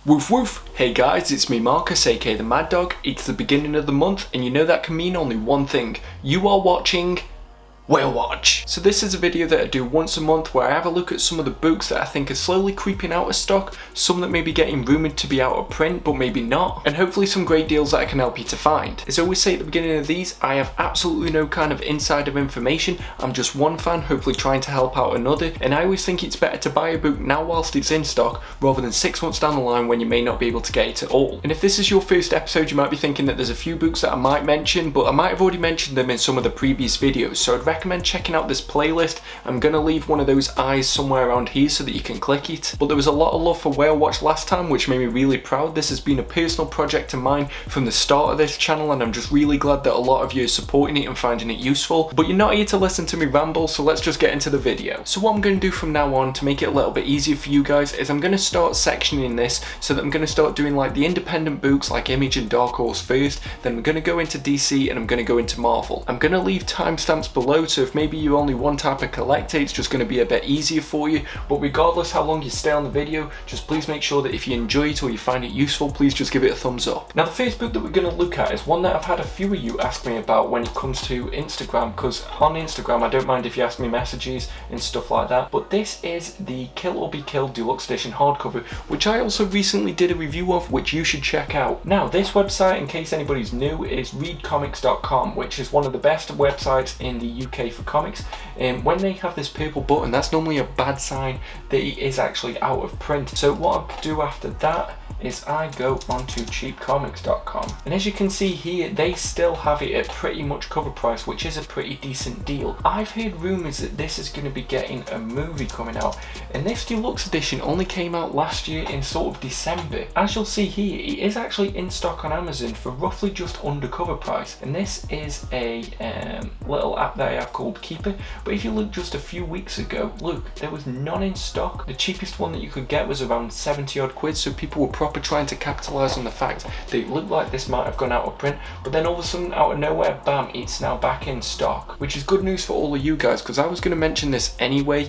Woof woof! Hey guys, it's me Marcus, aka the Mad Dog. It's the beginning of the month and you know that can mean only one thing. You are watching Whale Watch. So this is a video that I do once a month where I have a look at some of the books that I think are slowly creeping out of stock, some that may be getting rumoured to be out of print but maybe not, and hopefully some great deals that I can help you to find. As I always say at the beginning of these, I have absolutely no kind of insider information. I'm just one fan hopefully trying to help out another, and I always think it's better to buy a book now whilst it's in stock rather than 6 months down the line when you may not be able to get it at all. And if this is your first episode, you might be thinking that there's a few books that I might mention, but I might have already mentioned them in some of the previous videos, so I'd recommend checking out this playlist. I'm gonna leave one of those eyes somewhere around here so that you can click it. But there was a lot of love for Whale Watch last time, which made me really proud. This has been a personal project of mine from the start of this channel, and I'm just really glad that a lot of you are supporting it and finding it useful. But you're not here to listen to me ramble, so let's just get into the video. So what I'm going to do from now on to make it a little bit easier for you guys is I'm going to start sectioning this so that I'm going to start doing like the independent books like Image and Dark Horse first, then I'm going to go into DC and I'm going to go into Marvel. I'm going to leave timestamps below, so if maybe you're only one type of collector, it's just going to be a bit easier for you. But regardless how long you stay on the video, just please make sure that if you enjoy it or you find it useful, please just give it a thumbs up. Now the first book that we're going to look at is one that I've had a few of you ask me about when it comes to Instagram, because on Instagram I don't mind if you ask me messages and stuff like that, but this is the Kill or Be Killed Deluxe Edition hardcover, which I also recently did a review of, which you should check out. Now this website, in case anybody's new, is readcomics.com, which is one of the best websites in the UK for comics. And when they have this purple button, that's normally a bad sign that it is actually out of print. So what I do after that is I go onto cheapcomics.com, and as you can see here, they still have it at pretty much cover price, which is a pretty decent deal. I've heard rumours that this is going to be getting a movie coming out, and this deluxe edition only came out last year in sort of December. As you'll see here, it is actually in stock on Amazon for roughly just under cover price, and this is a little app that I have called Keeper. But if you look just a few weeks ago, look, there was none in stock. The cheapest one that you could get was around 70 odd quid, so people were proper trying to capitalise on the fact that it looked like this might have gone out of print, but then all of a sudden out of nowhere, bam, it's now back in stock, which is good news for all of you guys, because I was going to mention this anyway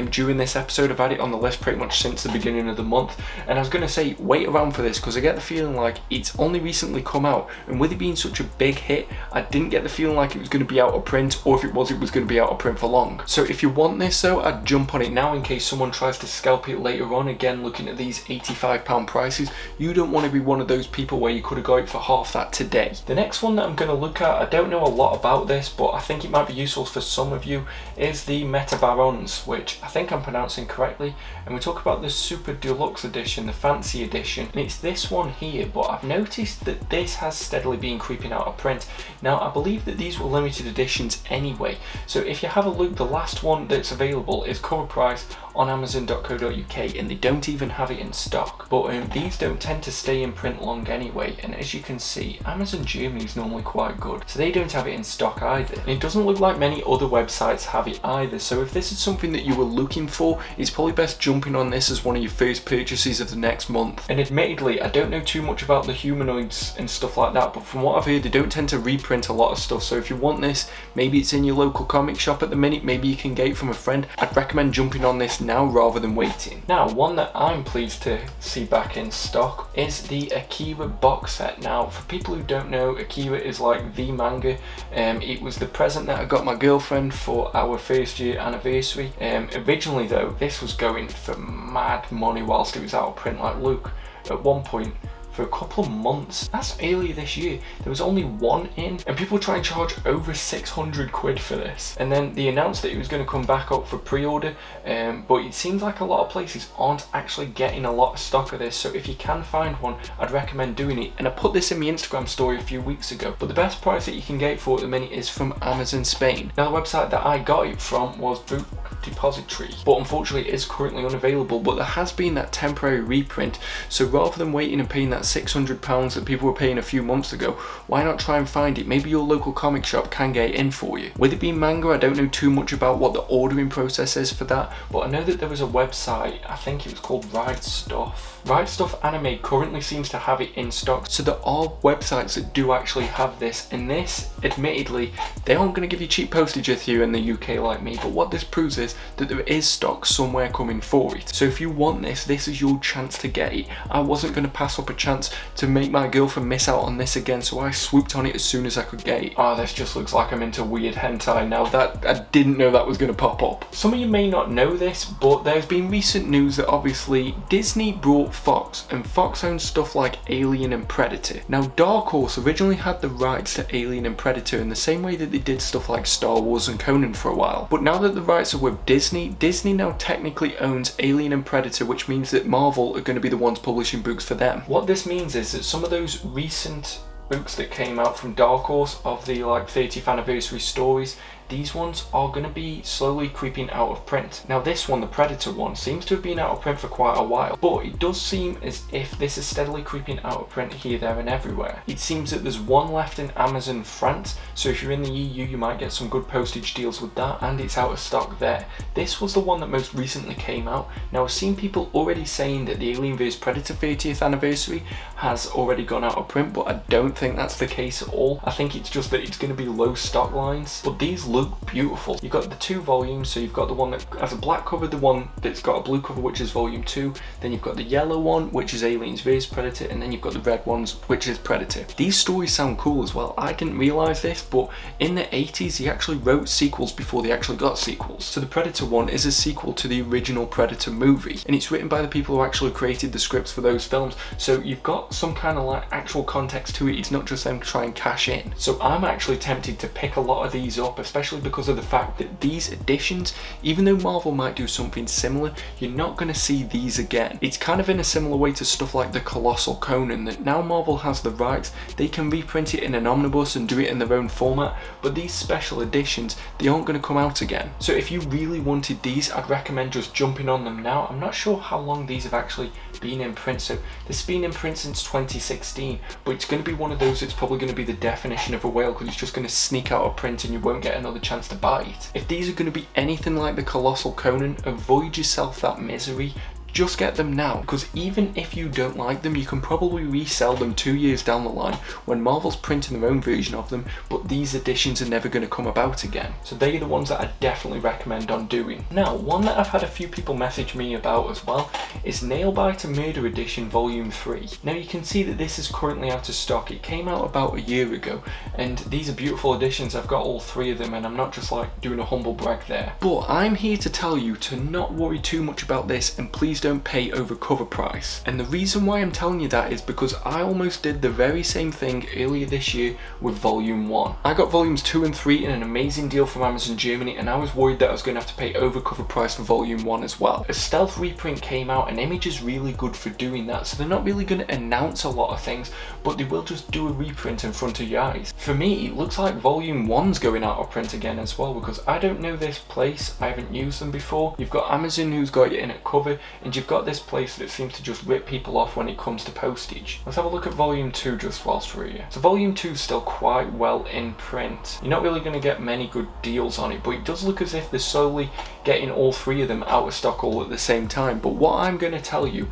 during this episode. I've had it on the list pretty much since the beginning of the month, and I was going to say wait around for this because I get the feeling like it's only recently come out, and with it being such a big hit, I didn't get the feeling like it was going to be out of print, or if it was going to be out of print for long. So if you want this though, I'd jump on it now in case someone tries to scalp it later on. Again, looking at these £85 prices, you don't want to be one of those people where you could have got it for half that today. The next one that I'm going to look at, I don't know a lot about this, but I think it might be useful for some of you, is the Metabarons, which I think I'm pronouncing correctly, and we talk about the Super Deluxe Edition, the Fancy Edition, and it's this one here. But I've noticed that this has steadily been creeping out of print. Now I believe that these were limited editions anyway, so if you have a look, the last one that's available is cover price on amazon.co.uk, and they don't even have it in stock. But these don't tend to stay in print long anyway, and as you can see, Amazon Germany is normally quite good, so they don't have it in stock either, and it doesn't look like many other websites have it either. So if this is something that you were looking for, it's probably best jumping on this as one of your first purchases of the next month. And admittedly, I don't know too much about the humanoids and stuff like that, but from what I've heard, they don't tend to reprint a lot of stuff. So if you want this, maybe it's in your local comic shop at the minute, maybe you can get it from a friend. I'd recommend jumping on this now rather than waiting. Now, one that I'm pleased to see back in stock is the Akira box set. Now, for people who don't know, Akira is like the manga. It was the present that I got my girlfriend for our first year anniversary. Originally though, this was going for mad money whilst it was out of print. Like look, at one point, for a couple of months, that's earlier this year, there was only one in, and people were trying to charge over 600 quid for this. And then they announced that it was going to come back up for pre-order, but it seems like a lot of places aren't actually getting a lot of stock of this, so if you can find one, I'd recommend doing it. And I put this in my Instagram story a few weeks ago, but the best price that you can get it for at the minute is from Amazon Spain. Now the website that I got it from was Book Depository, but unfortunately it is currently unavailable. But there has been that temporary reprint, so rather than waiting and paying that £600 that people were paying a few months ago, why not try and find it? Maybe your local comic shop can get it in for you. With it being manga, I don't know too much about what the ordering process is for that, but I know that there was a website, I think it was called Right Stuff. Right Stuff Anime currently seems to have it in stock, so there are websites that do actually have this, and this, admittedly, they aren't going to give you cheap postage if you're in the UK like me, but what this proves is that there is stock somewhere coming for it. So if you want this, this is your chance to get it. I wasn't going to pass up a chance to make my girlfriend miss out on this again, so I swooped on it as soon as I could get it. Ah, this just looks like I'm into weird hentai now. That I didn't know that was going to pop up. Some of you may not know this, but there's been recent news that obviously Disney brought Fox, and Fox owns stuff like Alien and Predator. Now Dark Horse originally had the rights to Alien and Predator in the same way that they did stuff like Star Wars and Conan for a while, but now that the rights are with Disney, Disney now technically owns Alien and Predator, which means that Marvel are going to be the ones publishing books for them. What this means is that some of those recent books that came out from Dark Horse of the like 30th anniversary stories, these ones are going to be slowly creeping out of print. Now this one, the Predator one, seems to have been out of print for quite a while, but it does seem as if this is steadily creeping out of print here, there and everywhere. It seems that there's one left in Amazon France, so if you're in the EU you might get some good postage deals with that, and it's out of stock there. This was the one that most recently came out. Now I've seen people already saying that the Alien vs Predator 30th anniversary has already gone out of print, but I don't think that's the case at all. I think it's just that it's going to be low stock lines, but these look beautiful. You've got the two volumes, so you've got the one that has a black cover, the one that's got a blue cover, which is volume 2, then you've got the yellow one, which is Aliens vs Predator, and then you've got the red ones, which is Predator. These stories sound cool as well. I didn't realise this, but in the 80s he actually wrote sequels before they actually got sequels. So the Predator one is a sequel to the original Predator movie, and it's written by the people who actually created the scripts for those films, so you've got some kind of like actual context to it. It's not just them trying to cash in. So I'm actually tempted to pick a lot of these up, especially because of the fact that these editions, even though Marvel might do something similar, you're not going to see these again. It's kind of in a similar way to stuff like the Colossal Conan, that now Marvel has the rights, they can reprint it in an omnibus and do it in their own format, but these special editions, they aren't going to come out again. So if you really wanted these, I'd recommend just jumping on them now. I'm not sure how long these have actually been in print, so this has been in print since 2016, but it's going to be one of those that's probably going to be the definition of a whale, because it's just going to sneak out of print and you won't get another chance to buy it. If these are going to be anything like the Colossal Conan, avoid yourself that misery. Just get them now, because even if you don't like them, you can probably resell them 2 years down the line when Marvel's printing their own version of them, but these editions are never going to come about again. So they are the ones that I definitely recommend on doing. Now, one that I've had a few people message me about as well is Nailbiter Murder Edition Volume 3. Now you can see that this is currently out of stock. It came out about a year ago, and these are beautiful editions. I've got all 3 of them, and I'm not just like doing a humble brag there. But I'm here to tell you to not worry too much about this, and please don't pay over cover price. And the reason why I'm telling you that is because I almost did the very same thing earlier this year with Volume 1. I got Volumes 2 and 3 in an amazing deal from Amazon Germany, and I was worried that I was going to have to pay over cover price for Volume 1 as well. A stealth reprint came out, and Image is really good for doing that, so they're not really going to announce a lot of things, but they will just do a reprint in front of your eyes. For me, it looks like Volume 1's going out of print again as well, because I don't know this place, I haven't used them before. You've got Amazon who's got it in at cover, and you've got this place that seems to just rip people off when it comes to postage. Let's have a look at Volume 2 just whilst we're here. So Volume 2 is still quite well in print. You're not really going to get many good deals on it, but it does look as if they're slowly getting all 3 of them out of stock all at the same time. But what I'm going to tell you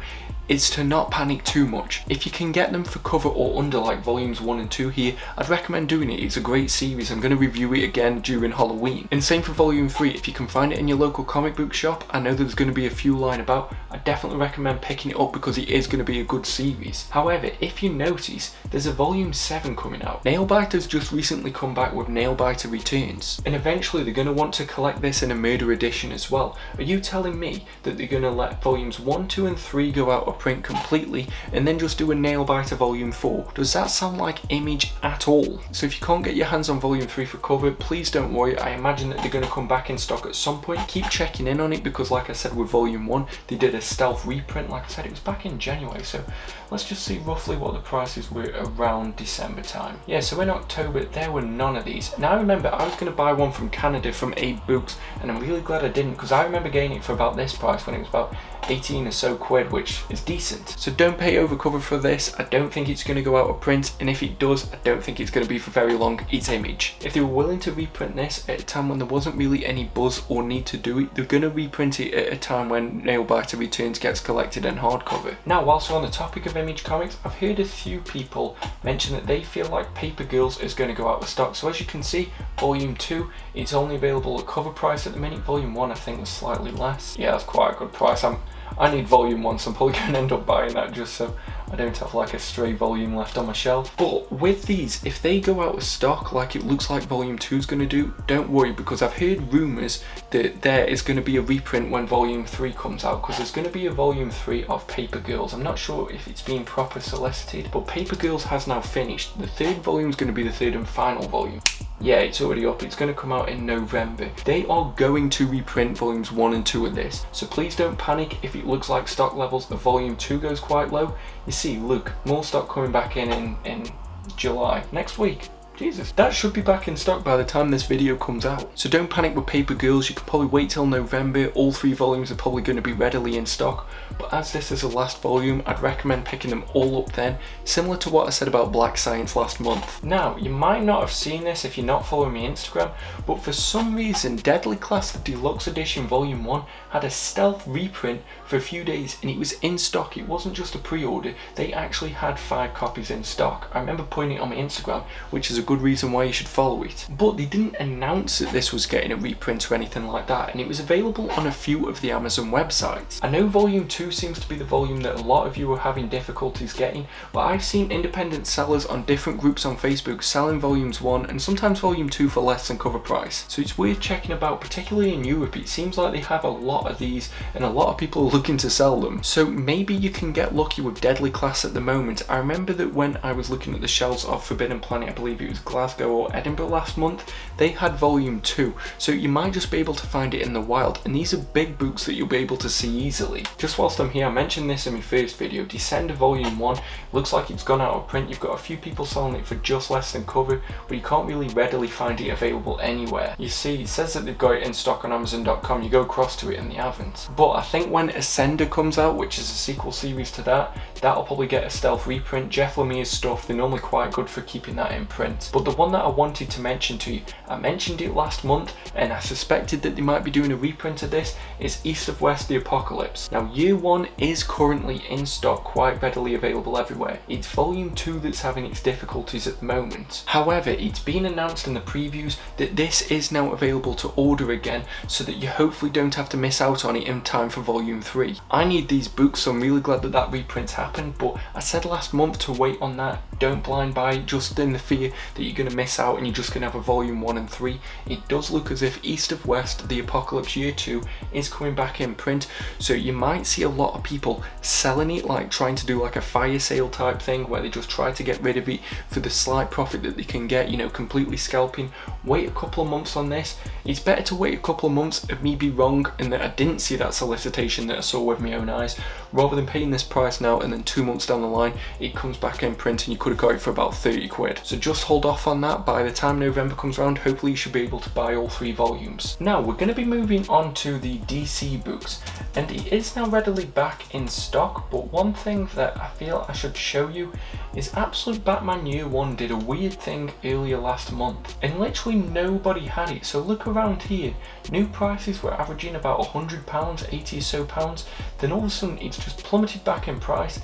is to not panic too much. If you can get them for cover or under, like Volumes 1 and 2 here, I'd recommend doing it. It's a great series. I'm going to review it again during Halloween. And same for Volume 3. If you can find it in your local comic book shop, I know there's going to be a few lying about, I definitely recommend picking it up because it is going to be a good series. However, if you notice, there's a Volume 7 coming out. Nailbiter's just recently come back with Nailbiter Returns, and eventually they're going to want to collect this in a murder edition as well. Are you telling me that they're going to let Volumes 1, 2 and 3 go out of print completely and then just do a Nailbiter Volume 4? Does that sound like Image at all? So if you can't get your hands on Volume 3 for cover, please don't worry. I imagine that they're going to come back in stock at some point. Keep checking in on it, because like I said with Volume 1, they did a stealth reprint. Like I said, it was back in January, so let's just see roughly what the prices were around December time. Yeah, so in October there were none of these. Now I remember I was going to buy one from Canada from Abe Books, and I'm really glad I didn't, because I remember getting it for about this price when it was about 18 or so quid, which is was decent. So don't pay over cover for this. I don't think it's going to go out of print, and if it does, I don't think it's going to be for very long. It's Image. If they were willing to reprint this at a time when there wasn't really any buzz or need to do it, they're going to reprint it at a time when Nailbiter Returns gets collected in hardcover. Now, whilst we're on the topic of Image comics, I've heard a few people mention that they feel like Paper Girls is going to go out of stock. So as you can see, volume 2, it's only available at cover price at the minute. Volume 1 I think was slightly less. Yeah, that's quite a good price. I need volume 1, so I'm probably going to end up buying that just so I don't have like a stray volume left on my shelf. But with these, if they go out of stock like it looks like volume 2 is going to do, don't worry, because I've heard rumours that there is going to be a reprint when volume 3 comes out, because there's going to be a volume 3 of Paper Girls. I'm not sure if it's been proper solicited, but Paper Girls has now finished. The 3rd volume is going to be the 3rd and final volume. Yeah, it's already up. It's going to come out in November. They are going to reprint volumes 1 and 2 of this, so please don't panic if it looks like stock levels of volume 2 goes quite low. You see, look, more stock coming back in July, next week. Jesus, that should be back in stock by the time this video comes out. So don't panic with Paper Girls, you can probably wait till November. All 3 volumes are probably going to be readily in stock, but as this is the last volume, I'd recommend picking them all up then, similar to what I said about Black Science last month. Now, you might not have seen this if you're not following me Instagram, but for some reason, Deadly Class the Deluxe Edition Volume 1 had a stealth reprint for a few days, and it was in stock. It wasn't just a pre-order, they actually had 5 copies in stock. I remember putting it on my Instagram, which is a good reason why you should follow it. But they didn't announce that this was getting a reprint or anything like that, and it was available on a few of the Amazon websites. I know volume 2 seems to be the volume that a lot of you are having difficulties getting, but I've seen independent sellers on different groups on Facebook selling volumes 1 and sometimes volume 2 for less than cover price. So it's worth checking about, particularly in Europe. It seems like they have a lot of these and a lot of people are looking to sell them. So maybe you can get lucky with Deadly Class at the moment. I remember that when I was looking at the shelves of Forbidden Planet, I believe it was Glasgow or Edinburgh last month, they had volume 2, so you might just be able to find it in the wild, and these are big books that you'll be able to see easily. Just whilst I'm here, I mentioned this in my first video, Descender volume 1, looks like it's gone out of print. You've got a few people selling it for just less than cover, but you can't really readily find it available anywhere. You see, it says that they've got it in stock on Amazon.com, you go across to it and they haven't. But I think when Ascender comes out, which is a sequel series to that, that'll probably get a stealth reprint. Jeff Lemire's stuff, they're normally quite good for keeping that in print. But the one that I wanted to mention to you, I mentioned it last month and I suspected that they might be doing a reprint of this, is East of West The Apocalypse. Now year 1 is currently in stock, quite readily available everywhere. It's volume 2 that's having its difficulties at the moment. However, it's been announced in the previews that this is now available to order again, so that you hopefully don't have to miss out on it in time for volume 3. I need these books, so I'm really glad that that reprint's happened, but I said last month to wait on that. Don't blind buy just in the fear that you're going to miss out and you're just going to have a volume 1 and 3. It does look as if East of West The Apocalypse year 2 is coming back in print, so you might see a lot of people selling it, like trying to do like a fire sale type thing where they just try to get rid of it for the slight profit that they can get, you know, completely scalping. Wait a couple of months on this. It's better to wait a couple of months and me be wrong and that I didn't see that solicitation that I saw with my own eyes, rather than paying this price now and then 2 months down the line it comes back in print and you could have got it for about 30 quid. So just hold off on that. By the time November comes around, hopefully you should be able to buy all 3 volumes. Now we're going to be moving on to the DC books, and it is now readily back in stock, but one thing that I feel I should show you is Absolute Batman Year 1 did a weird thing earlier last month and literally nobody had it. So look around here, new prices were averaging about £100, 80 or so pounds, then all of a sudden it's just plummeted back in price,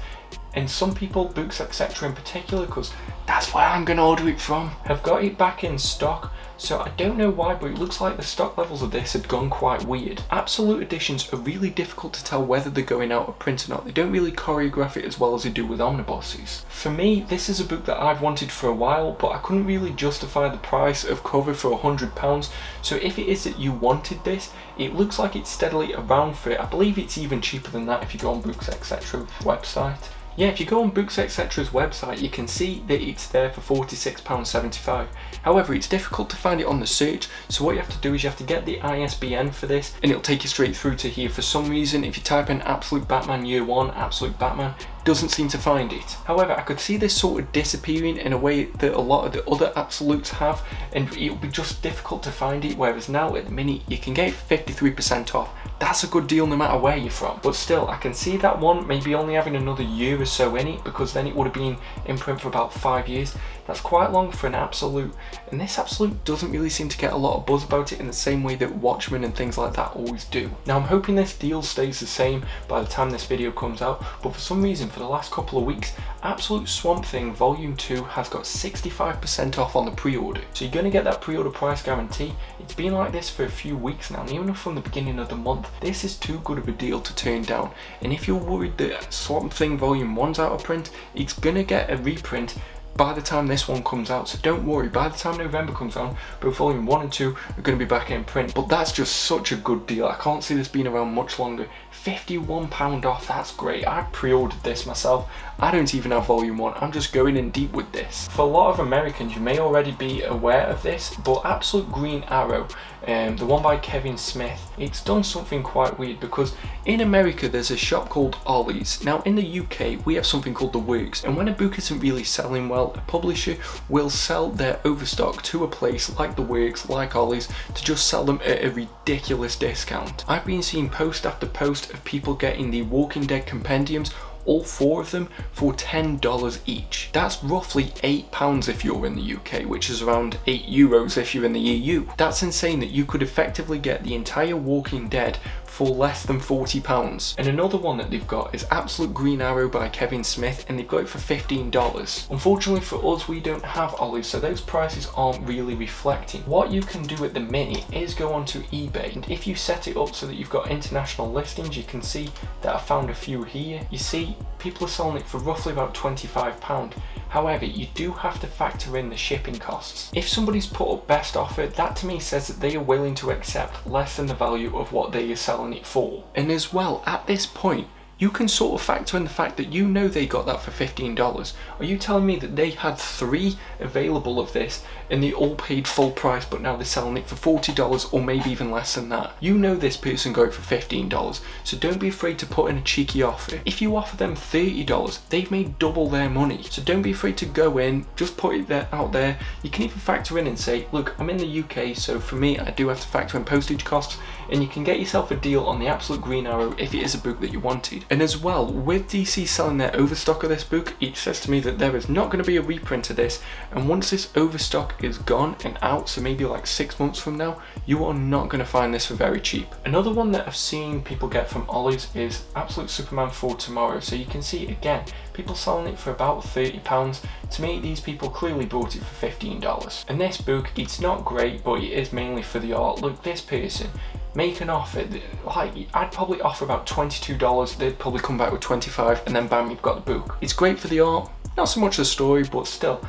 and some people, Books Etc in particular, because that's where I'm going to order it from, have got it back in stock. So I don't know why, but it looks like the stock levels of this had gone quite weird. Absolute editions are really difficult to tell whether they're going out of print or not. They don't really choreograph it as well as they do with Omnibuses. For me, this is a book that I've wanted for a while, but I couldn't really justify the price of cover for £100. So if it is that you wanted this, it looks like it's steadily around for it. I believe it's even cheaper than that if you go on Books Etc website. Yeah, if you go on Books Etc's website, you can see that it's there for £46.75. However, it's difficult to find it on the search, so what you have to do is you have to get the ISBN for this, and it'll take you straight through to here. For some reason, if you type in Absolute Batman Year 1, Absolute Batman, doesn't seem to find it. However, I could see this sort of disappearing in a way that a lot of the other absolutes have, and it'll be just difficult to find it, whereas now at the minute you can get it 53% off. That's a good deal no matter where you're from. But still, I can see that one maybe only having another year or so in it, because then it would have been in print for about 5 years. That's quite long for an absolute, and this absolute doesn't really seem to get a lot of buzz about it in the same way that Watchmen and things like that always do. Now I'm hoping this deal stays the same by the time this video comes out, but for some reason for the last couple of weeks, Absolute Swamp Thing Volume 2 has got 65% off on the pre-order. So you're going to get that pre-order price guarantee. It's been like this for a few weeks now, and even from the beginning of the month, this is too good of a deal to turn down. And if you're worried that Swamp Thing Volume 1's out of print, it's going to get a reprint by the time this one comes out, so don't worry. By the time November comes out, both Volume 1 and 2 are going to be back in print. But that's just such a good deal. I can't see this being around much longer. £51 off, that's great. I pre-ordered this myself. I don't even have Volume 1, I'm just going in deep with this. For a lot of Americans, you may already be aware of this, but Absolute Green Arrow, the one by Kevin Smith, it's done something quite weird, because in America there's a shop called Ollie's. Now in the UK we have something called The Works, and when a book isn't really selling well, a publisher will sell their overstock to a place like The Works, like Ollie's, to just sell them at a ridiculous discount. I've been seeing post after post of people getting the Walking Dead compendiums, all 4 of them, for $10 each. That's roughly £8 if you're in the UK, which is around €8 if you're in the EU. That's insane that you could effectively get the entire Walking Dead for less than £40. And another one that they've got is Absolute Green Arrow by Kevin Smith, and they've got it for $15. Unfortunately for us, we don't have Ollie's, so those prices aren't really reflecting. What you can do at the minute is go onto eBay, and if you set it up so that you've got international listings, you can see that I found a few here. You see, people are selling it for roughly about £25. However, you do have to factor in the shipping costs. If somebody's put up best offer, that to me says that they are willing to accept less than the value of what they are selling it for. And as well, at this point, you can sort of factor in the fact that you know they got that for $15. Are you telling me that they had 3 available of this and they all paid full price, but now they're selling it for $40 or maybe even less than that? You know this person got it for $15, so don't be afraid to put in a cheeky offer. If you offer them $30, they've made double their money. So don't be afraid to go in, just put it there, out there. You can even factor in and say, look, I'm in the UK, so for me, I do have to factor in postage costs, and you can get yourself a deal on the Absolute Green Arrow if it is a book that you wanted. And as well, with DC selling their overstock of this book, it says to me that there is not going to be a reprint of this, and once this overstock is gone and out, so maybe like 6 months from now, you are not going to find this for very cheap. Another one that I've seen people get from Ollie's is Absolute Superman for Tomorrow. So you can see again, people selling it for about £30. To me, these people clearly bought it for $15. And this book, it's not great, but it is mainly for the art. Look, this person, make an offer, like I'd probably offer about $22, they'd probably come back with 25, and then bam, you've got the book. It's great for the art, not so much the story, but still,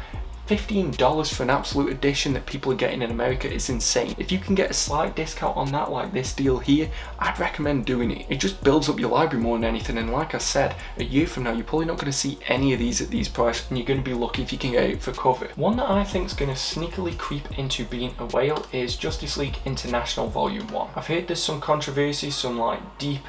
$15 for an Absolute edition that people are getting in America is insane. If you can get a slight discount on that, like this deal here, I'd recommend doing it. It just builds up your library more than anything, and like I said, a year from now, you're probably not going to see any of these at these prices, and you're going to be lucky if you can get it for cover. One that I think is going to sneakily creep into being a whale is Justice League International Volume 1. I've heard there's some controversy, some like deep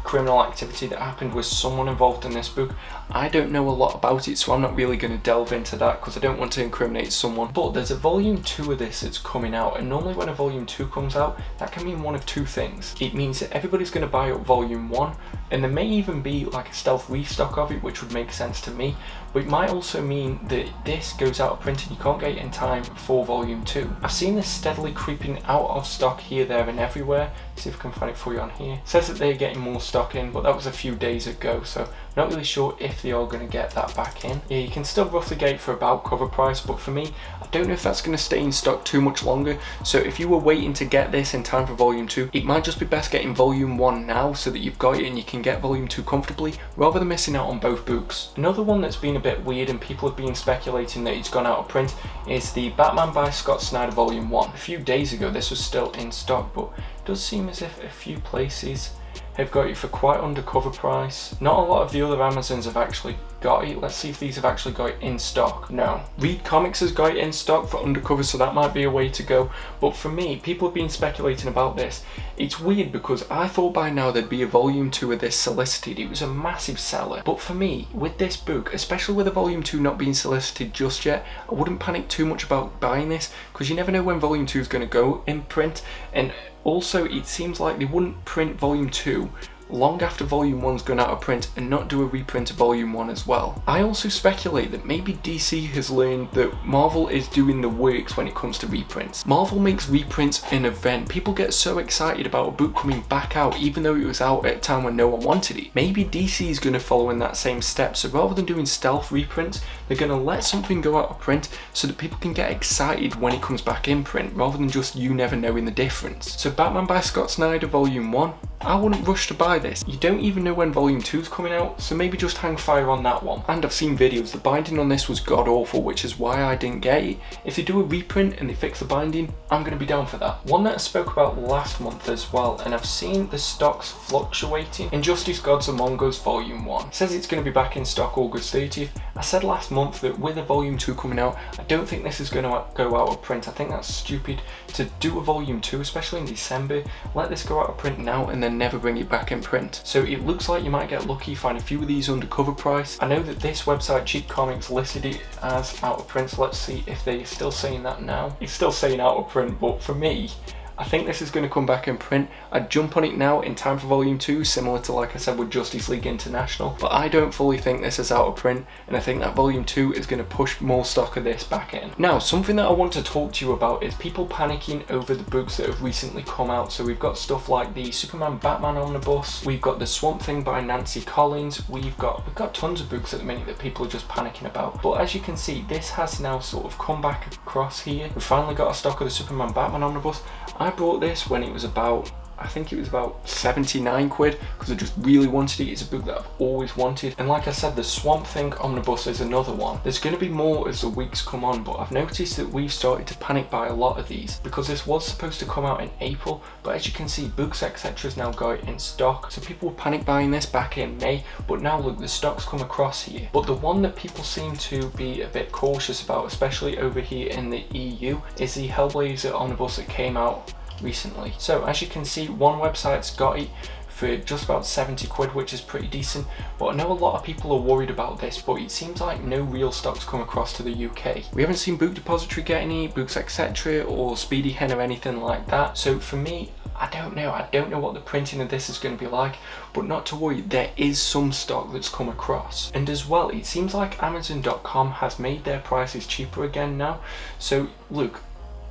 criminal activity that happened with someone involved in this book. I don't know a lot about it, so I'm not really going to delve into that because I don't want to incriminate someone. But there's a volume 2 of this that's coming out, and normally when a volume 2 comes out, that can mean one of 2 things. It means that everybody's going to buy up volume 1, and there may even be like a stealth restock of it, which would make sense to me, but it might also mean that this goes out of print and you can't get it in time for volume 2. I've seen this steadily creeping out of stock here, there and everywhere. See if I can find it for you on here. It says that they're getting more stock in, but that was a few days ago, so I'm not really sure if they are going to get that back in. Yeah, you can still roughly get it for about cover price, but for me, I don't know if that's going to stay in stock too much longer. So if you were waiting to get this in time for volume 2, it might just be best getting volume 1 now so that you've got it and you can get volume 2 comfortably, rather than missing out on both books. Another one that's been a bit weird and people have been speculating that it's gone out of print is the Batman by Scott Snyder volume 1. A few days ago this was still in stock, but it does seem as if a few places have got it for quite under cover price. Not a lot of the other Amazons have actually got it. Let's see if these have actually got it in stock. No. Read Comics has got it in stock for undercover, so that might be a way to go. But for me, people have been speculating about this. It's weird because I thought by now there'd be a volume 2 of this solicited. It was a massive seller. But for me, with this book, especially with a volume 2 not being solicited just yet, I wouldn't panic too much about buying this, because you never know when volume 2 is going to go in print. And also, it seems like they wouldn't print volume 2 long after volume 1's gone out of print and not do a reprint of volume 1 as well. I also speculate that maybe DC has learned that Marvel is doing the works when it comes to reprints. Marvel makes reprints an event. People get so excited about a book coming back out even though it was out at a time when no one wanted it. Maybe DC is going to follow in that same step, so rather than doing stealth reprints, they're going to let something go out of print so that people can get excited when it comes back in print, rather than just you never knowing the difference. So Batman by Scott Snyder volume 1, I wouldn't rush to buy this. You don't even know when volume 2 is coming out, so maybe just hang fire on that one. And I've seen videos, the binding on this was god awful, which is why I didn't get it. If they do a reprint and they fix the binding, I'm going to be down for that. One that I spoke about last month as well, and I've seen the stocks fluctuating, Injustice Gods Among Us volume 1. It says it's going to be back in stock August 30th. I said last month that with a volume 2 coming out, I don't think this is going to go out of print. I think that's stupid to do a volume 2, especially in December. Let this go out of print now and then never bring it back in print. So it looks like you might get lucky, find a few of these under cover price. I know that this website Cheap Comics listed it as out of print, so let's see if they're still saying that now. It's still saying out of print, but for me, I think this is going to come back in print. I'd jump on it now in time for volume 2, similar to like I said with Justice League International, but I don't fully think this is out of print, and I think that volume 2 is going to push more stock of this back in. Now, something that I want to talk to you about is people panicking over the books that have recently come out. So we've got stuff like the Superman Batman Omnibus, we've got the Swamp Thing by Nancy Collins, we've got tons of books at the minute that people are just panicking about. But as you can see, this has now sort of come back across here. We've finally got a stock of the Superman Batman Omnibus. I bought this when it was about, I think it was about 79 quid, because I just really wanted it. It's a book that I've always wanted. And like I said, the Swamp Thing Omnibus is another one. There's going to be more as the weeks come on, but I've noticed that we've started to panic buy a lot of these, because this was supposed to come out in April, but as you can see, Books Etc.'s now got it in stock. So people were panic buying this back in May, but now look, the stock's come across here. But the one that people seem to be a bit cautious about, especially over here in the EU, is the Hellblazer Omnibus that came out recently. So as you can see, one website's got it for just about 70 quid, which is pretty decent, but I know a lot of people are worried about this, but it seems like no real stock's come across to the UK. We haven't seen Book Depository get any, Books Etc. or Speedy Hen or anything like that. So for me, I don't know what the printing of this is going to be like, but not to worry, there is some stock that's come across. And as well, it seems like Amazon.com has made their prices cheaper again now. So look,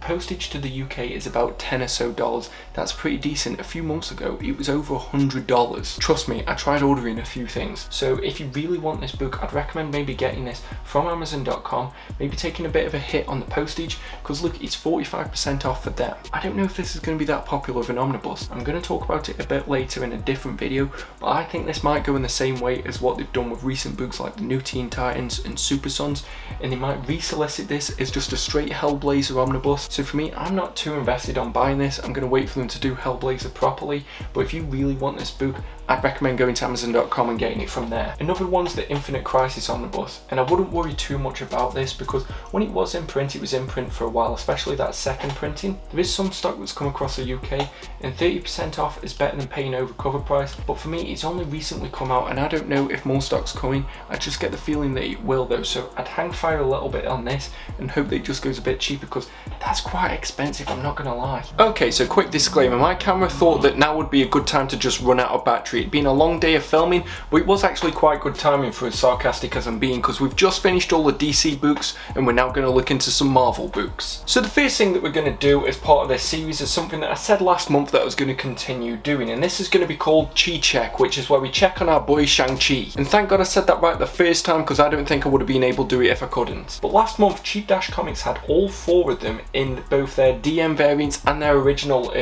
postage to the UK is about $10 or so. That's pretty decent. A few months ago, it was over $100. Trust me, I tried ordering a few things. So if you really want this book, I'd recommend maybe getting this from Amazon.com, maybe taking a bit of a hit on the postage, because look, it's 45% off for them. I don't know if this is going to be that popular of an omnibus. I'm going to talk about it a bit later in a different video, but I think this might go in the same way as what they've done with recent books like the New Teen Titans and Super Sons, and they might resolicit this as just a straight Hellblazer omnibus. So for me, I'm not too invested on buying this. I'm going to wait for them to do Hellblazer properly, but if you really want this book, I'd recommend going to Amazon.com and getting it from there. Another one's the Infinite Crisis Omnibus, and I wouldn't worry too much about this because when it was in print, it was in print for a while, especially that second printing. There is some stock that's come across the UK, and 30% off is better than paying over cover price, but for me, it's only recently come out, and I don't know if more stock's coming. I just get the feeling that it will though, so I'd hang fire a little bit on this and hope that it just goes a bit cheaper, because that's quite expensive, I'm not gonna lie. Okay, so quick disclaimer, my camera thought that now would be a good time to just run out of battery. It'd been a long day of filming, but it was actually quite good timing for as sarcastic as I'm being, because we've just finished all the DC books and we're now going to look into some Marvel books. So the first thing that we're going to do as part of this series is something that I said last month that I was going to continue doing, and this is going to be called Chi Check, which is where we check on our boy Shang-Chi. And thank God I said that right the first time, because I don't think I would have been able to do it if I couldn't. But last month, Cheap Dash Comics had all 4 of them in in both their DM variants and their original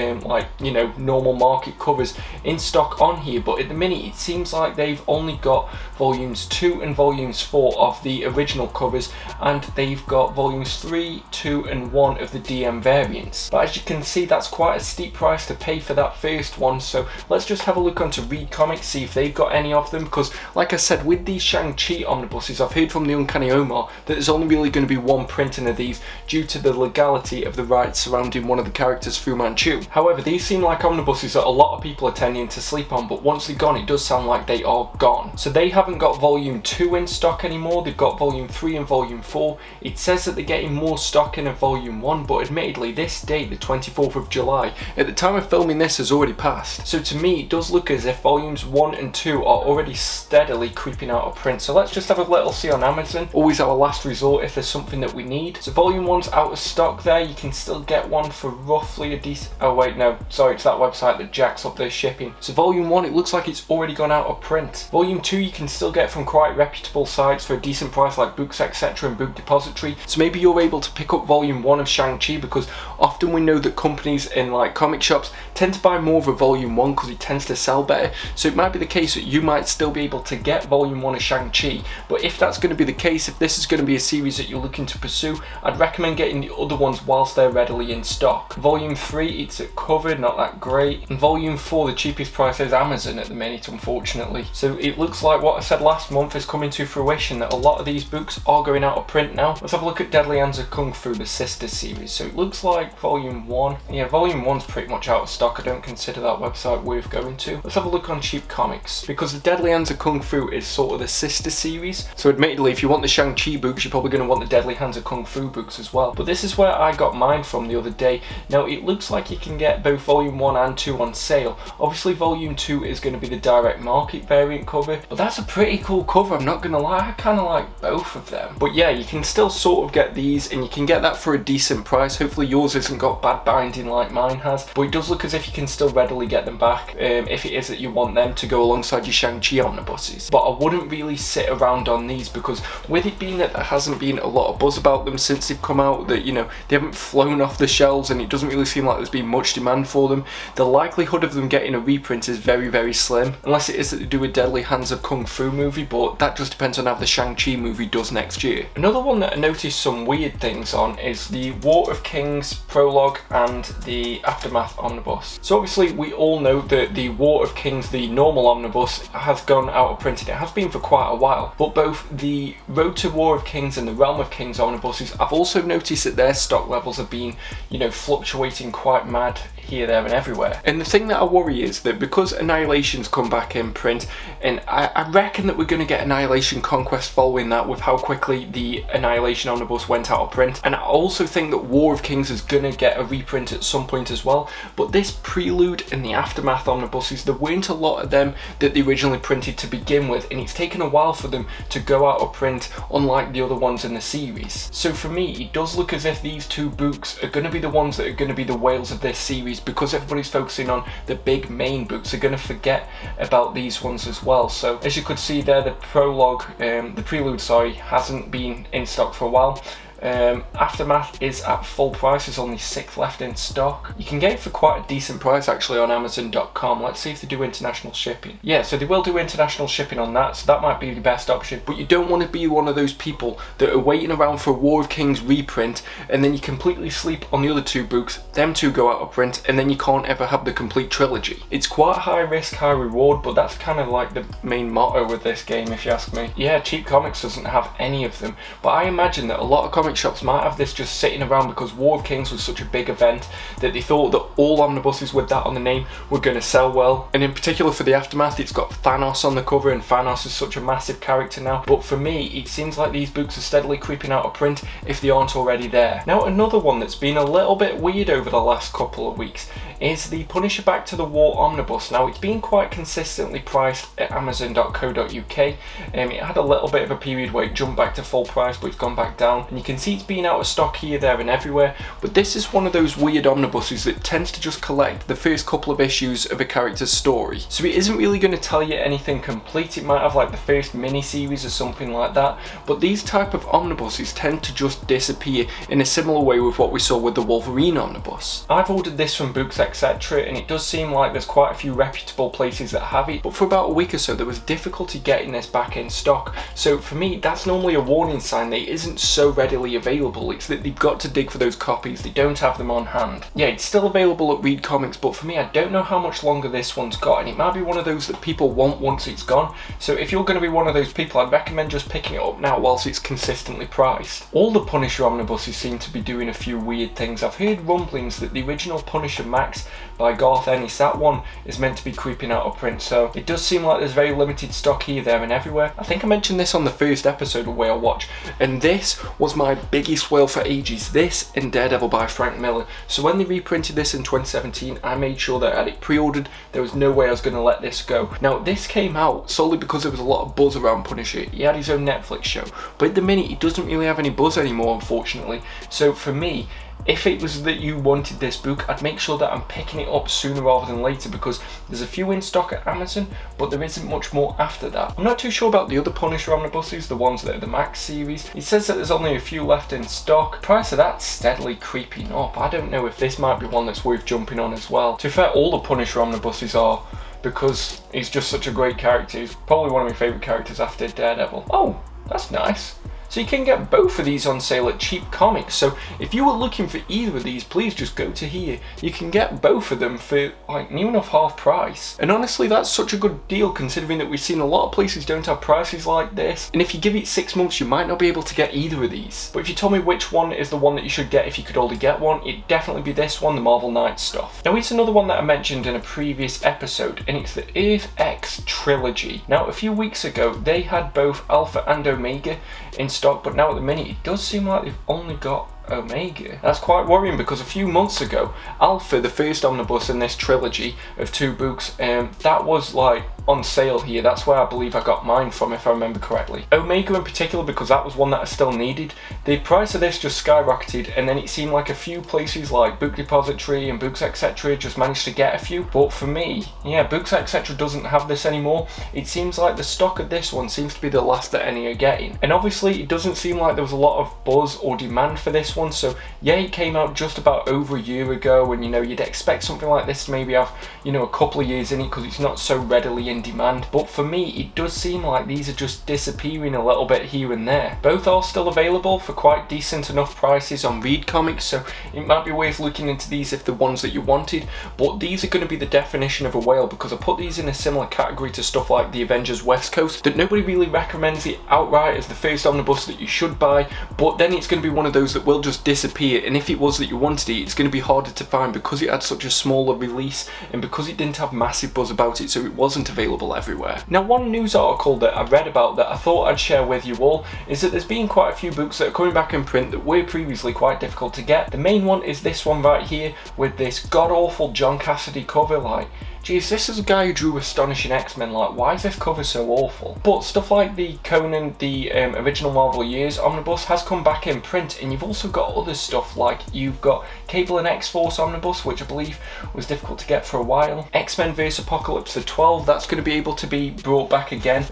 normal market covers in stock on here, but at the minute it seems like they've only got volumes 2 and volumes 4 of the original covers, and they've got volumes 3, 2 and 1 of the DM variants. But as you can see, that's quite a steep price to pay for that first one, so let's just have a look onto Read Comics, see if they've got any of them, because like I said, with these Shang-Chi omnibuses, I've heard from the Uncanny Omar that there's only really going to be one printing of these due to the legality of the rights surrounding one of the characters, Fu Manchu. However, these seem like omnibuses that a lot of people are tending to sleep on, but once they're gone, it does sound like they are gone. So they haven't got volume 2 in stock anymore, they've got volume 3 and volume 4. It says that they're getting more stock in a volume 1, but admittedly this date, the 24th of July, at the time of filming this, has already passed. So to me, it does look as if volumes 1 and 2 are already steadily creeping out of print. So let's just have a little see on Amazon, always our last resort if there's something that we need. So volume 1's out of stock there, you can still get one for roughly a decent, oh wait no, sorry, it's that website that jacks up their shipping. So volume 1, it looks like it's already gone out of print. Volume 2 you can still get from quite reputable sites for a decent price like Books Etc and Book Depository. So maybe you're able to pick up volume 1 of Shang-Chi, because often we know that companies in like comic shops tend to buy more of a volume 1 because it tends to sell better. So it might be the case that you might still be able to get volume 1 of Shang-Chi, but if that's going to be the case, if this is going to be a series that you're looking to pursue, I'd recommend getting the other ones whilst they're readily in stock. Volume 3, it's covered, not that great, and volume 4, the cheapest price is Amazon at the minute, unfortunately. So it looks like what I said last month is coming to fruition, that a lot of these books are going out of print now. Let's have a look at Deadly Hands of Kung Fu, the sister series. So it looks like volume 1, yeah, volume 1's pretty much out of stock. I don't consider that website worth going to. Let's have a look on Cheap Comics, because the Deadly Hands of Kung Fu is sort of the sister series. So admittedly, if you want the Shang-Chi books, you're probably going to want the Deadly Hands of Kung Fu books as well. But this is where I got mine from the other day. Now it looks like you can get both volume 1 and 2 on sale. Obviously volume 2 is going to be the direct market variant cover, but that's a pretty cool cover, I'm not going to lie. I kind of like both of them. But yeah, you can still sort of get these, and you can get that for a decent price. Hopefully yours hasn't got bad binding like mine has, but it does look as if you can still readily get them back if it is that you want them to go alongside your Shang-Chi omnibuses. But I wouldn't really sit around on these, because with it being that there hasn't been a lot of buzz about them since they've come out, that, you know, they haven't flown off the shelves and it doesn't really seem like there's been much demand for them, the likelihood of them getting a reprint is very, very slim, unless it is that they do a Deadly Hands of Kung Fu movie, but that just depends on how the Shang-Chi movie does next year. Another one that I noticed some weird things on is the War of Kings prologue and the Aftermath omnibus. So obviously we all know that the War of Kings, the normal omnibus, has gone out of print. It has been for quite a while, but both the Road to War of Kings and the Realm of Kings omnibuses, I've also noticed that their stock levels have been, you know, fluctuating quite mad here, there and everywhere. And the thing that I worry is that because Annihilation's come back in print, and I reckon that we're going to get Annihilation Conquest following that with how quickly the Annihilation omnibus went out of print, and I also think that War of Kings is going to get a reprint at some point as well. But this Prelude and the Aftermath omnibuses, there weren't a lot of them that they originally printed to begin with, and it's taken a while for them to go out of print, unlike the other ones in the series. So for me, it does look as if these two books are going to be the ones that are going to be the whales of this series, because everybody's focusing on the big main books. They're going to forget about these ones as well. So as you could see there, the prologue, the prelude, sorry, hasn't been in stock for a while. Aftermath is at full price, there's only 6 left in stock. You can get it for quite a decent price actually on Amazon.com. Let's see if they do international shipping. Yeah, so they will do international shipping on that, so that might be the best option. But you don't want to be one of those people that are waiting around for a War of Kings reprint, and then you completely sleep on the other two books, them two go out of print, and then you can't ever have the complete trilogy. It's quite high risk, high reward, but that's kind of like the main motto with this game, if you ask me. Yeah, Cheap Comics doesn't have any of them, but I imagine that a lot of comic shops might have this just sitting around because War of Kings was such a big event that they thought that all omnibuses with that on the name were going to sell well. And in particular for the Aftermath, it's got Thanos on the cover, and Thanos is such a massive character now. But for me, it seems like these books are steadily creeping out of print if they aren't already there. Now, another one that's been a little bit weird over the last couple of weeks is the Punisher Back to the War Omnibus. Now, it's been quite consistently priced at Amazon.co.uk. It had a little bit of a period where it jumped back to full price, but it's gone back down. And you can see it's been out of stock here, there and everywhere. But this is one of those weird omnibuses that tends to just collect the first couple of issues of a character's story. So it isn't really going to tell you anything complete. It might have like the first mini-series or something like that. But these type of omnibuses tend to just disappear in a similar way with what we saw with the Wolverine omnibus. I've ordered this from Books Etc. and it does seem like there's quite a few reputable places that have it, but for about a week or so there was difficulty getting this back in stock. So for me, that's normally a warning sign that it isn't so readily available. It's that they've got to dig for those copies, they don't have them on hand. Yeah, it's still available at Read Comics, but for me, I don't know how much longer this one's got, and it might be one of those that people want once it's gone. So if you're going to be one of those people, I'd recommend just picking it up now whilst it's consistently priced. All the Punisher omnibuses seem to be doing a few weird things. I've heard rumblings that the original Punisher Max by Garth Ennis, that one is meant to be creeping out of print, so it does seem like there's very limited stock here, there and everywhere. I think I mentioned this on the first episode of Whale Watch, and this was my biggest whale for ages, this and Daredevil by Frank Miller. So when they reprinted this in 2017, I made sure that I had it pre-ordered. There was no way I was going to let this go. Now, this came out solely because there was a lot of buzz around Punisher. He had his own Netflix show, but at the minute he doesn't really have any buzz anymore, unfortunately. So for me, if it was that you wanted this book, I'd make sure that I'm picking it up sooner rather than later, because there's a few in stock at Amazon, but there isn't much more after that. I'm not too sure about the other Punisher omnibuses, the ones that are the Max series. It says that there's only a few left in stock. The price of that's steadily creeping up. I don't know if this might be one that's worth jumping on as well. To be fair, all the Punisher omnibuses are, because he's just such a great character. He's probably one of my favourite characters after Daredevil. Oh, that's nice. So you can get both of these on sale at Cheap Comics. So if you were looking for either of these, please just go to here. You can get both of them for like near enough half price. And honestly, that's such a good deal considering that we've seen a lot of places don't have prices like this. And if you give it 6 months, you might not be able to get either of these. But if you told me which one is the one that you should get if you could only get one, it'd definitely be this one, the Marvel Knights stuff. Now it's another one that I mentioned in a previous episode, and it's the Earth X trilogy. Now a few weeks ago, they had both Alpha and Omega in stock, but now at the minute it does seem like they've only got Omega. That's quite worrying because a few months ago, Alpha, the first omnibus in this trilogy of 2 books, that was like on sale here. That's where I believe I got mine from, if I remember correctly. Omega in particular, because that was one that I still needed. The price of this just skyrocketed, and then it seemed like a few places like Book Depository and Books Etc. just managed to get a few. But for me, yeah, Books Etc. doesn't have this anymore. It seems like the stock of this one seems to be the last that any are getting. And obviously, it doesn't seem like there was a lot of buzz or demand for this one. So yeah, it came out just about over a year ago, and you know, you'd expect something like this to maybe have, you know, a couple of years in it because it's not so readily in demand. But for me, it does seem like these are just disappearing a little bit here and there. Both are still available for quite decent enough prices on Read Comics, so it might be worth looking into these if the ones that you wanted. But these are going to be the definition of a whale, because I put these in a similar category to stuff like the Avengers West Coast, that nobody really recommends it outright as the first omnibus that you should buy, but then it's going to be one of those that will just disappear, and if it was that you wanted it, it's going to be harder to find because it had such a smaller release and because it didn't have massive buzz about it, so it wasn't available everywhere. Now, one news article that I read about that I thought I'd share with you all is that there's been quite a few books that are coming back in print that were previously quite difficult to get. The main one is this one right here with this god-awful John Cassidy cover. Like, geez, this is a guy who drew Astonishing X-Men, like, why is this cover so awful? But stuff like the Conan, the original Marvel Years Omnibus has come back in print, and you've also got other stuff like you've got Cable and X-Force Omnibus, which I believe was difficult to get for a while. X-Men vs Apocalypse the 12, that's going to be able to be brought back again.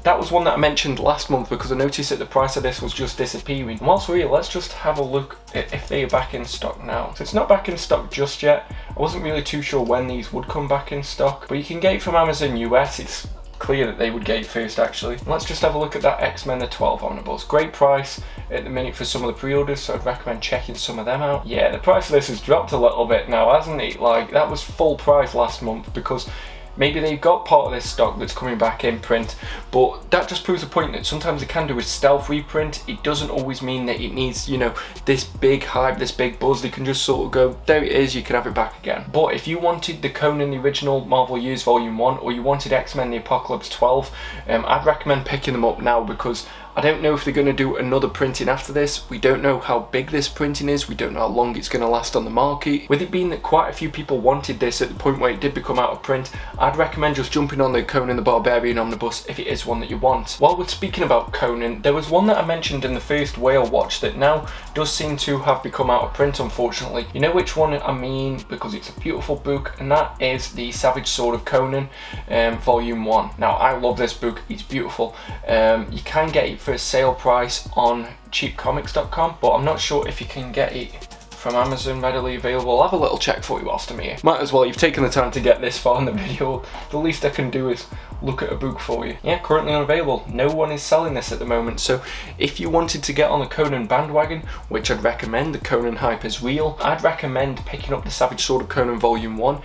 That was one that I mentioned last month because I noticed that the price of this was just disappearing. And whilst we're here, let's just have a look at if they are back in stock now. So it's not back in stock just yet. I wasn't really too sure when these would come back in stock, but you can get it from Amazon US. It's clear that they would get it first, actually. And let's just have a look at that X-Men the 12 Omnibus. Great price at the minute for some of the pre-orders, so I'd recommend checking some of them out. Yeah, the price of this has dropped a little bit now, hasn't it? Like, that was full price last month because maybe they've got part of this stock that's coming back in print, but that just proves the point that sometimes they can do a stealth reprint. It doesn't always mean that it needs, you know, this big hype, this big buzz. They can just sort of go, there it is, you can have it back again. But if you wanted the Conan, the original Marvel Years Volume 1, or you wanted X-Men the Apocalypse 12, I'd recommend picking them up now because I don't know if they're going to do another printing after this. We don't know how big this printing is. We don't know how long it's going to last on the market. With it being that quite a few people wanted this at the point where it did become out of print, I'd recommend just jumping on the Conan the Barbarian omnibus if it is one that you want. While we're speaking about Conan, there was one that I mentioned in the first whale watch that now does seem to have become out of print, unfortunately. You know which one I mean, because it's a beautiful book, and that is the Savage Sword of Conan, volume 1. Now I love this book, it's beautiful. You can get it for a sale price on cheapcomics.com, but I'm not sure if you can get it from Amazon readily available. I'll have a little check for you whilst I'm here. Might as well, you've taken the time to get this far in the video. The least I can do is look at a book for you. Yeah, currently unavailable. No one is selling this at the moment, so if you wanted to get on the Conan bandwagon, which I'd recommend, the Conan hype is real, I'd recommend picking up the Savage Sword of Conan volume 1.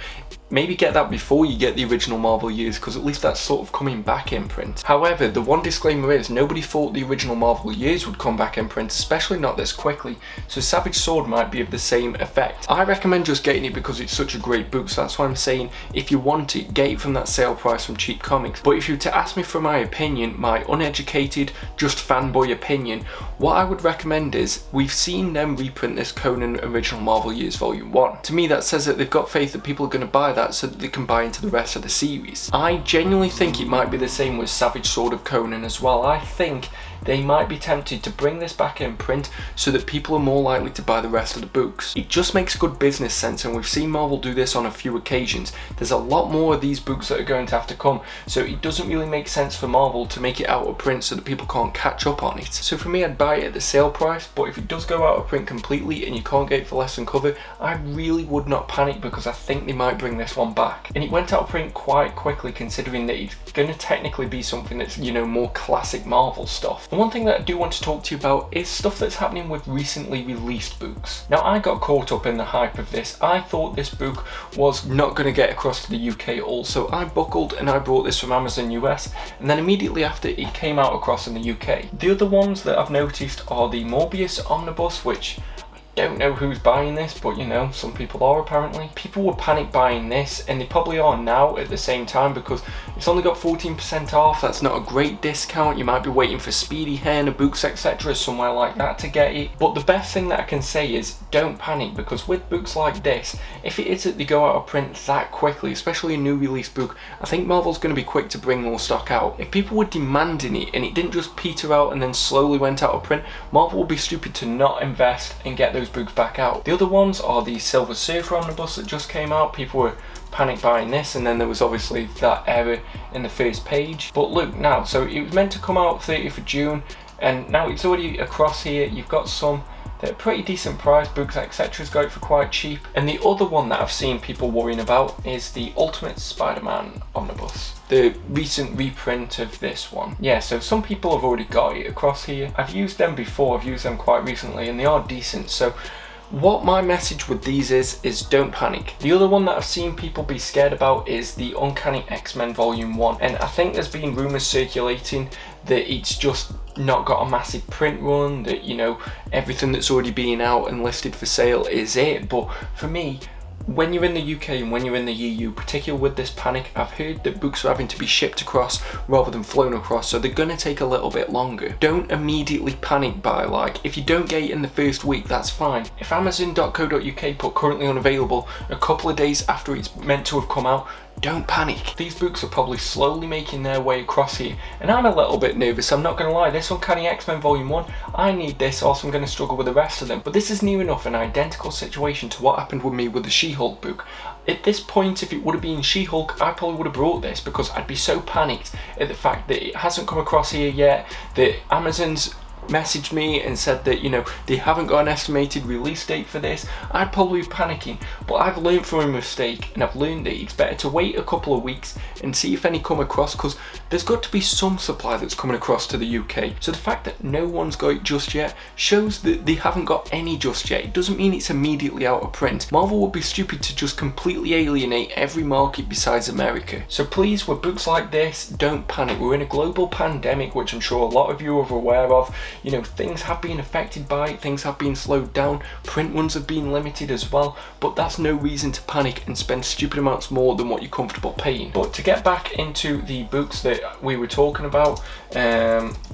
Maybe get that before you get the original Marvel years, because at least that's sort of coming back in print. However, the one disclaimer is nobody thought the original Marvel years would come back in print, especially not this quickly, so Savage Sword might be of the same effect. I recommend just getting it because it's such a great book, so that's why I'm saying if you want it, get it from that sale price from Cheap Comics. But if you were to ask me for my opinion, my uneducated, just fanboy opinion, what I would recommend is, we've seen them reprint this Conan original Marvel years volume 1. To me that says that they've got faith that people are going to buy that so that they can buy into the rest of the series. I genuinely think it might be the same with Savage Sword of Conan as well. I think they might be tempted to bring this back in print so that people are more likely to buy the rest of the books. It just makes good business sense, and we've seen Marvel do this on a few occasions. There's a lot more of these books that are going to have to come, so it doesn't really make sense for Marvel to make it out of print so that people can't catch up on it. So for me, I'd buy it at the sale price, but if it does go out of print completely and you can't get it for less than cover, I really would not panic, because I think they might bring this one back. And it went out of print quite quickly, considering that it's going to technically be something that's, you know, more classic Marvel stuff. And one thing that I do want to talk to you about is stuff that's happening with recently released books. Now, I got caught up in the hype of this. I thought this book was not going to get across to the UK also. I buckled and I bought this from Amazon US, and then immediately after it came out across in the UK. The other ones that I've noticed are the Mobius Omnibus, which don't know who's buying this, but you know, some people are apparently. People were panic buying this, and they probably are now at the same time, because it's only got 14% off. That's not a great discount. You might be waiting for Speedy Hen or Books etc, somewhere like that to get it. But the best thing that I can say is don't panic, because with books like this, if it is that they go out of print that quickly, especially a new release book, I think Marvel's going to be quick to bring more stock out. If people were demanding it and it didn't just peter out and then slowly went out of print, Marvel would be stupid to not invest and get those books back out. The other ones are the Silver Surfer Omnibus that just came out. People were panic buying this, and then there was obviously that error in the first page. But look now, so it was meant to come out 30th of June, and now it's already across here. You've got some that are pretty decent price, Books etc.'s got it for quite cheap. And the other one that I've seen people worrying about is the Ultimate Spider-Man Omnibus, the recent reprint of this one. Yeah, so some people have already got it across here. I've used them before, I've used them quite recently, and they are decent. So what my message with these is don't panic. The other one that I've seen people be scared about is the Uncanny X-Men Volume 1, and I think there's been rumours circulating that it's just not got a massive print run, that, you know, everything that's already been out and listed for sale is it. But for me, when you're in the UK and when you're in the EU, particularly with this panic, I've heard that books are having to be shipped across rather than flown across, so they're going to take a little bit longer. Don't immediately panic buy. Like, if you don't get it in the first week, that's fine. If Amazon.co.uk put currently unavailable a couple of days after it's meant to have come out, don't panic. These books are probably slowly making their way across here, and I'm a little bit nervous, I'm not going to lie. This Uncanny X-Men Volume 1, I need this, or else I'm going to struggle with the rest of them. But this is near enough an identical situation to what happened with me with the She-Hulk book. At this point, if it would have been She-Hulk, I probably would have brought this, because I'd be so panicked at the fact that it hasn't come across here yet, that Amazon's messaged me and said that, you know, they haven't got an estimated release date for this. I'd probably be panicking, but I've learned from a mistake, and I've learned that it's better to wait a couple of weeks and see if any come across, because there's got to be some supply that's coming across to the UK. So the fact that no one's got it just yet shows that they haven't got any just yet. It doesn't mean it's immediately out of print. Marvel would be stupid to just completely alienate every market besides America. So please, with books like this, don't panic. We're in a global pandemic, which I'm sure a lot of you are aware of. you know, things have been affected by it, things have been slowed down, print runs have been limited as well, but that's no reason to panic and spend stupid amounts more than what you're comfortable paying. But to get back into the books that we were talking about,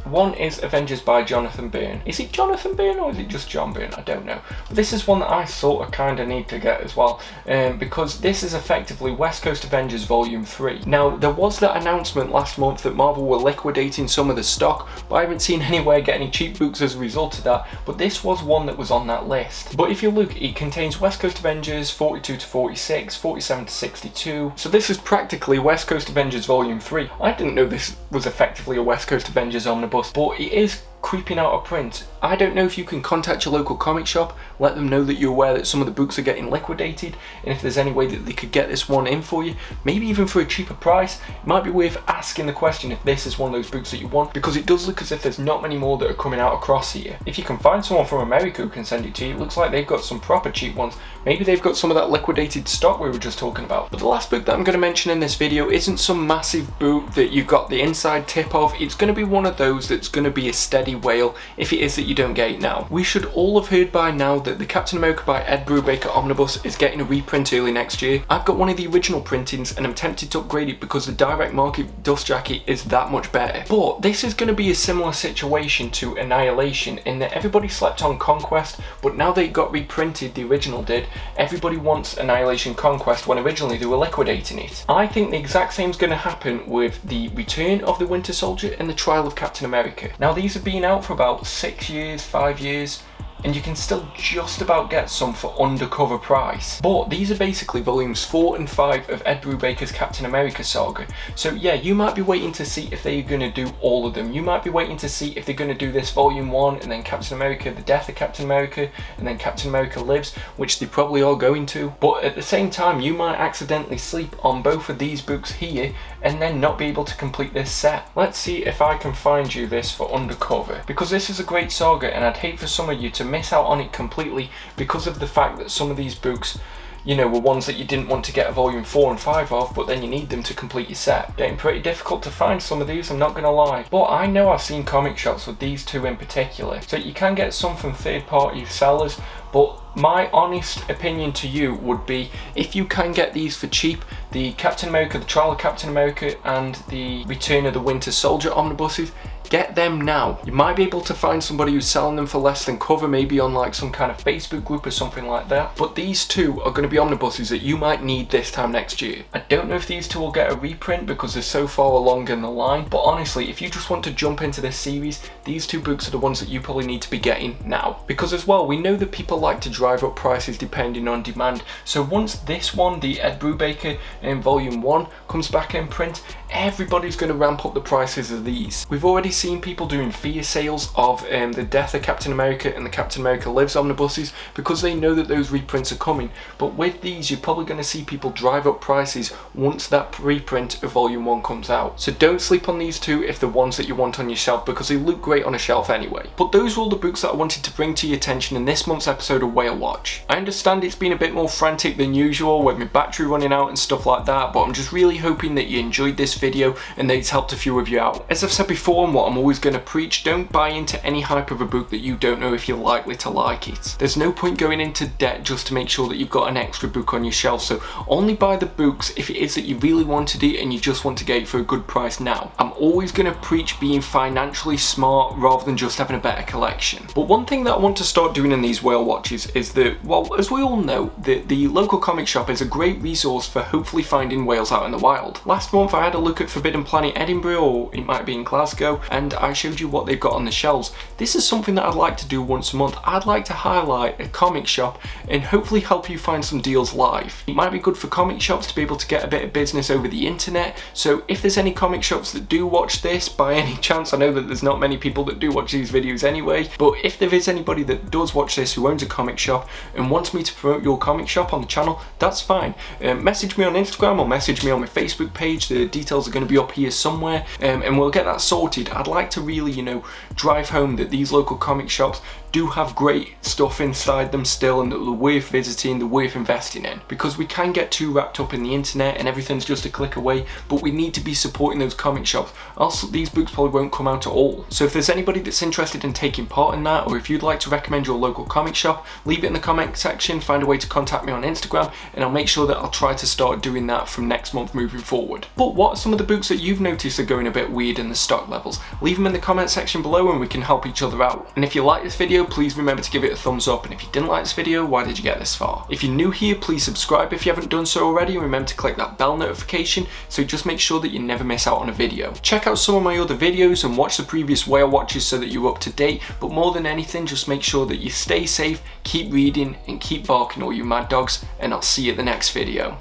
one is Avengers by Jonathan Byrne. Is it Jonathan Byrne or is it just John Byrne? I don't know. But this is one that I sort of kind of need to get as well, because this is effectively West Coast Avengers Volume 3. Now, there was that announcement last month that Marvel were liquidating some of the stock, but I haven't seen anywhere get any cheap books as a result of that, but this was one that was on that list. But if you look, it contains West Coast Avengers 42 to 46, 47 to 62, so this is practically West Coast Avengers Volume 3. I didn't know this was effectively a West Coast Avengers omnibus, but it is creeping out of print. I don't know if you can contact your local comic shop, let them know that you're aware that some of the books are getting liquidated, and if there's any way that they could get this one in for you, maybe even for a cheaper price. It might be worth asking the question if this is one of those books that you want, because it does look as if there's not many more that are coming out across here. If you can find someone from America who can send it to you, it looks like they've got some proper cheap ones. Maybe they've got some of that liquidated stock we were just talking about. But the last book that I'm going to mention in this video isn't some massive book that you've got the inside tip of. It's going to be one of those that's going to be a steady whale if it is that you don't get it now. We should all have heard by now that the Captain America by Ed Brubaker omnibus is getting a reprint early next year. I've got one of the original printings and I'm tempted to upgrade it because the direct market dust jacket is that much better. But this is going to be a similar situation to Annihilation in that everybody slept on Conquest, but now they got reprinted, the original did, everybody wants Annihilation Conquest when originally they were liquidating it. I think the exact same is going to happen with the Return of the Winter Soldier and the Trial of Captain America. Now these have been out for about 6 years, 5 years, and you can still just about get some for undercover price. But these are basically volumes 4 and 5 of Ed Brubaker's Captain America saga. So yeah, you might be waiting to see if they're going to do all of them. You might be waiting to see if they're going to do this volume 1 and then Captain America, the death of Captain America, and then Captain America Lives, which they probably are going to. But at the same time, you might accidentally sleep on both of these books here and then not be able to complete this set. Let's see if I can find you this for undercover, because this is a great saga and I'd hate for some of you to miss out on it completely because of the fact that some of these books, you know, were ones that you didn't want to get a volume 4 and 5 of, but then you need them to complete your set. Getting pretty difficult to find some of these, I'm not gonna lie. But I know I've seen comic shops with these two in particular. So you can get some from third party sellers, but my honest opinion to you would be, if you can get these for cheap, the Captain America, the Trial of Captain America and the Return of the Winter Soldier omnibuses, get them now. You might be able to find somebody who's selling them for less than cover, maybe on like some kind of Facebook group or something like that. But these two are going to be omnibuses that you might need this time next year. I don't know if these two will get a reprint because they're so far along in the line, but honestly, if you just want to jump into this series, these two books are the ones that you probably need to be getting now. Because as well, we know that people like to drive up prices depending on demand. So once this one, the Ed Brubaker in volume 1, comes back in print, everybody's going to ramp up the prices of these. We've already seen people doing fear sales of the Death of Captain America and the Captain America Lives omnibuses because they know that those reprints are coming. But with these, you're probably going to see people drive up prices once that reprint of volume 1 comes out. So don't sleep on these two if they're ones that you want on your shelf, because they look great on a shelf anyway. But those were all the books that I wanted to bring to your attention in this month's episode of Whale Watch. I understand it's been a bit more frantic than usual with my battery running out and stuff like that, but I'm just really hoping that you enjoyed this video and that it's helped a few of you out. As I've said before, and what I'm always going to preach, don't buy into any hype of a book that you don't know if you're likely to like it. There's no point going into debt just to make sure that you've got an extra book on your shelf, so only buy the books if it is that you really wanted it and you just want to get it for a good price now. I'm always going to preach being financially smart rather than just having a better collection. But one thing that I want to start doing in these whale watches is that, well, as we all know, the local comic shop is a great resource for hopefully finding whales out in the wild. Last month I had a look at Forbidden Planet Edinburgh, or it might be in Glasgow, and I showed you what they've got on the shelves. This is something that I'd like to do once a month. I'd like to highlight a comic shop and hopefully help you find some deals live. It might be good for comic shops to be able to get a bit of business over the internet, so if there's any comic shops that do watch this by any chance, I know that there's not many people that do watch these videos anyway, but if there is anybody that does watch this who owns a comic shop and wants me to promote your comic shop on the channel, that's fine. Message me on Instagram or message me on my Facebook page. The details details are going to be up here somewhere, and we'll get that sorted. I'd like to really, you know, drive home that these local comic shops do have great stuff inside them still, and that they're worth visiting, they're worth investing in, because we can get too wrapped up in the internet and everything's just a click away, but we need to be supporting those comic shops. Also, these books probably won't come out at all. So if there's anybody that's interested in taking part in that, or if you'd like to recommend your local comic shop, leave it in the comment section, find a way to contact me on Instagram, and I'll make sure that I'll try to start doing that from next month moving forward. But what are some of the books that you've noticed are going a bit weird in the stock levels? Leave them in the comment section below and we can help each other out. And if you like this video, please remember to give it a thumbs up, and if you didn't like this video, why did you get this far? If you're new here, please subscribe if you haven't done so already, and remember to click that bell notification so just make sure that you never miss out on a video. Check out some of my other videos and watch the previous whale watches so that you're up to date, but more than anything, just make sure that you stay safe, keep reading, and keep barking all you mad dogs, and I'll see you at the next video.